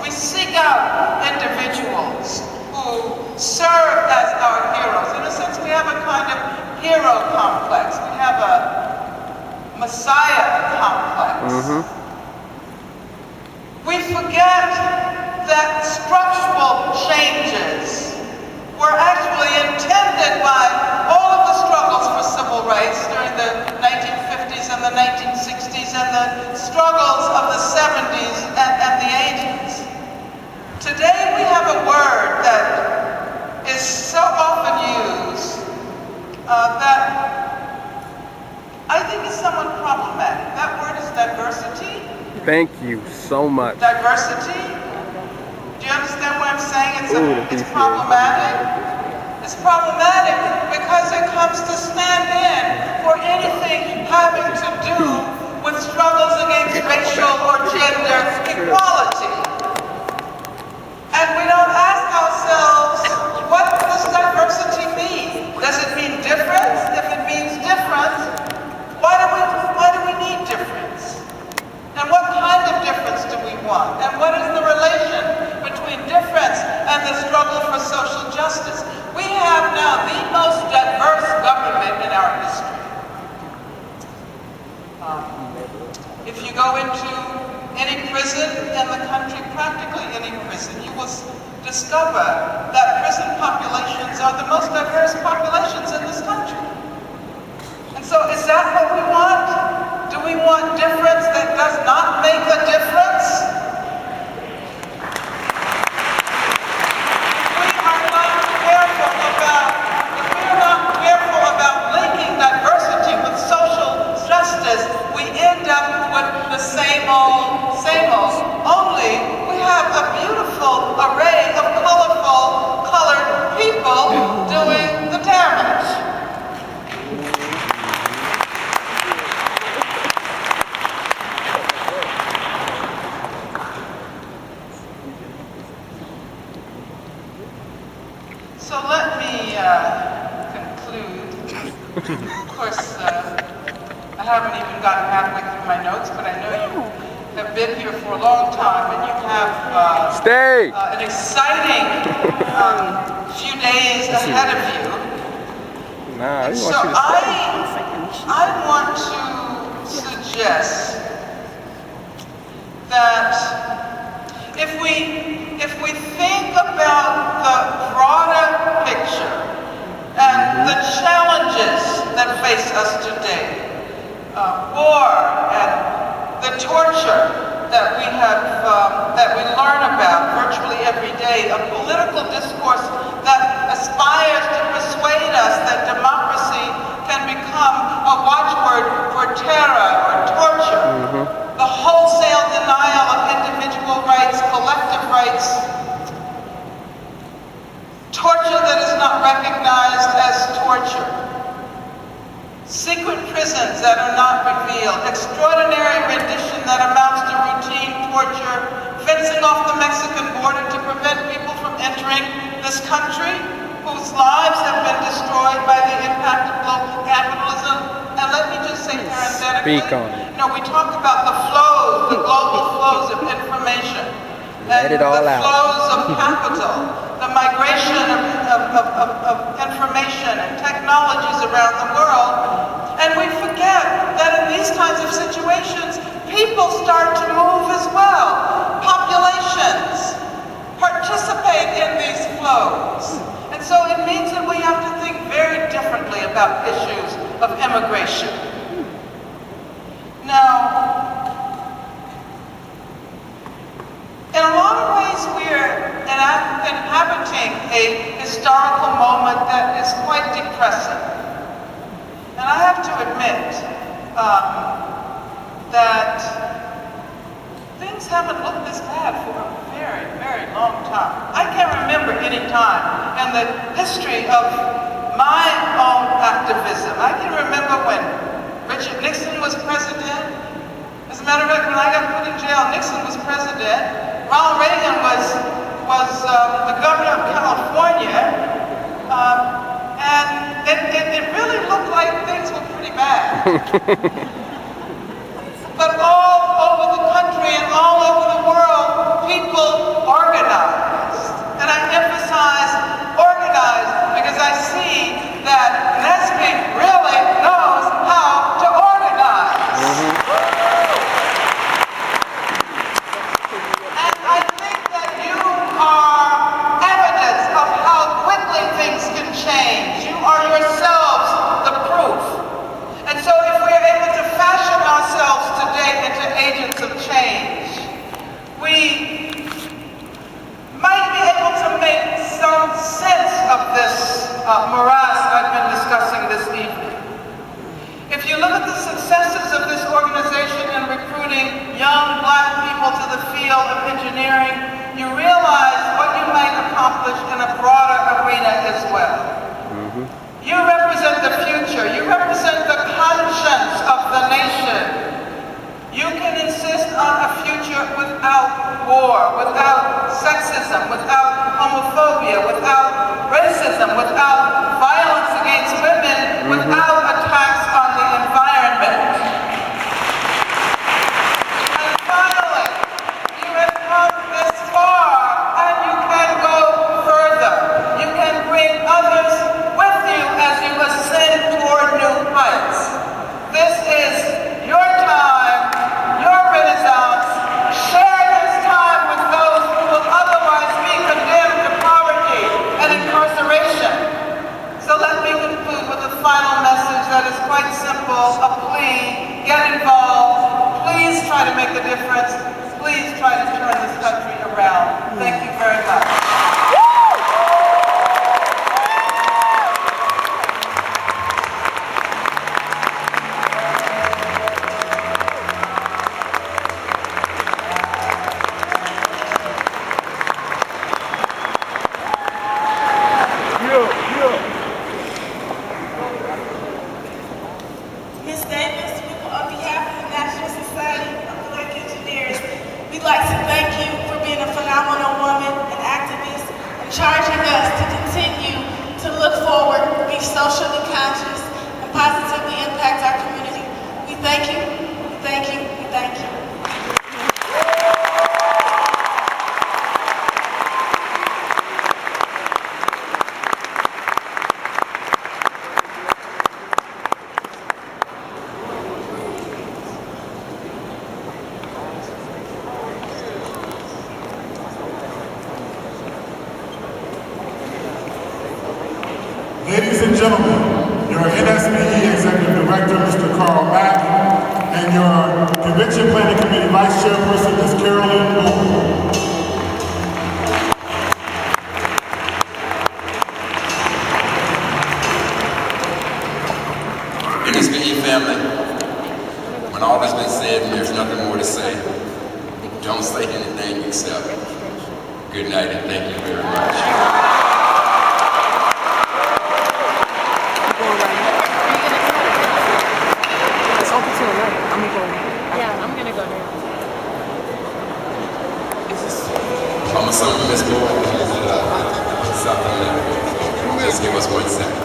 We seek out individuals who serve as our heroes. In a sense, we have a kind of hero complex. We have a Messiah complex. We forget that structural changes were actually intended by all of the struggles for civil rights during the 1950s and the 1960s and the struggles of the 70s and the 80s. Today we have a word that is so often used that I think is somewhat problematic. That word is diversity. Thank you so much. Diversity. Do you understand what I'm saying? It's problematic. It's problematic because it comes to stand in for anything having to do with struggles against racial or gender equality. And we don't ask ourselves, what does diversity mean? Does it mean difference? If it means difference, why do we need difference? And what kind of difference do we want? And what is the relation between difference and the struggle for social justice? We have now the most diverse government in our history. If you go into any prison in the country, practically any prison, you will discover that prison populations are the most diverse populations in this country. And so is that what we want? Do we want difference that does not make a difference? If we are not careful about linking diversity with social justice, we end up with the same old, only we have a beautiful array of colorful, colored people doing the damage. So let me conclude. Of course, I haven't even gotten halfway through my notes, but I know you have been here for a long time and you have an exciting few days ahead of you. So I want to suggest that if we think about the broader picture and the challenges that face us today, war and the torture that we learn about virtually every day, a political discourse that aspires to persuade us that democracy can become a watchword for terror or torture, the wholesale denial of individual rights, collective rights, torture that is not recognized as torture, secret prisons that are not revealed, extraordinary rendition that amounts to routine torture, fencing off the Mexican border to prevent people from entering this country, whose lives have been destroyed by the impact of global capitalism. And let me just say parenthetically, we talk about the flows, the global flows of information, and the flows of capital, the migration of information and technologies around the world. And we forget that in these kinds of situations, people start to move as well. Populations participate in these flows. And so it means that we have to think very differently about issues of immigration. Now, in a lot of ways, we're inhabiting a historical moment that is quite depressing. And I have to admit that things haven't looked this bad for a very, very long time. I can't remember any time in the history of my own activism. I can remember when Richard Nixon was president. As a matter of fact, when I got put in jail, Nixon was president. Ronald Reagan was the governor of California, and it really looked like things were pretty bad. But all over the country and all over the world, people morass I've been discussing this evening. If you look at the successes of this organization in recruiting young black people to the field of engineering, you realize what you might accomplish in a broader arena as well. You represent the future. You represent the conscience of the nation. You can insist on a future without war, without sexism, without homophobia, without racism, without violence against women, without attacks on the environment. And finally, you have come this far, and you can go further. You can bring others with you as you ascend toward new heights. This is your time, your renaissance. Share this time with those who will otherwise be condemned to poverty and incarceration. So let me conclude with a final message that is quite simple, a plea: get involved. Please try to make a difference. Please try to turn this country around. Thank you very much. Ms. Davis, on behalf of the National Society of Black Engineers, we'd like to thank you for being a phenomenal woman and activist and charging us to continue to look forward, be socially conscious, and positively impact our community. We thank you, we thank you, we thank you. Ladies and gentlemen, your NSBE Executive Director, Mr. Carl Mack, and your Convention Planning Committee Vice Chairperson, Ms. Carolyn Moore. NSBE family, when all has been said and there's nothing more to say, don't say anything except good night and thank you very much. I'm assuming Ms. Moore is something. Just give us 1 second.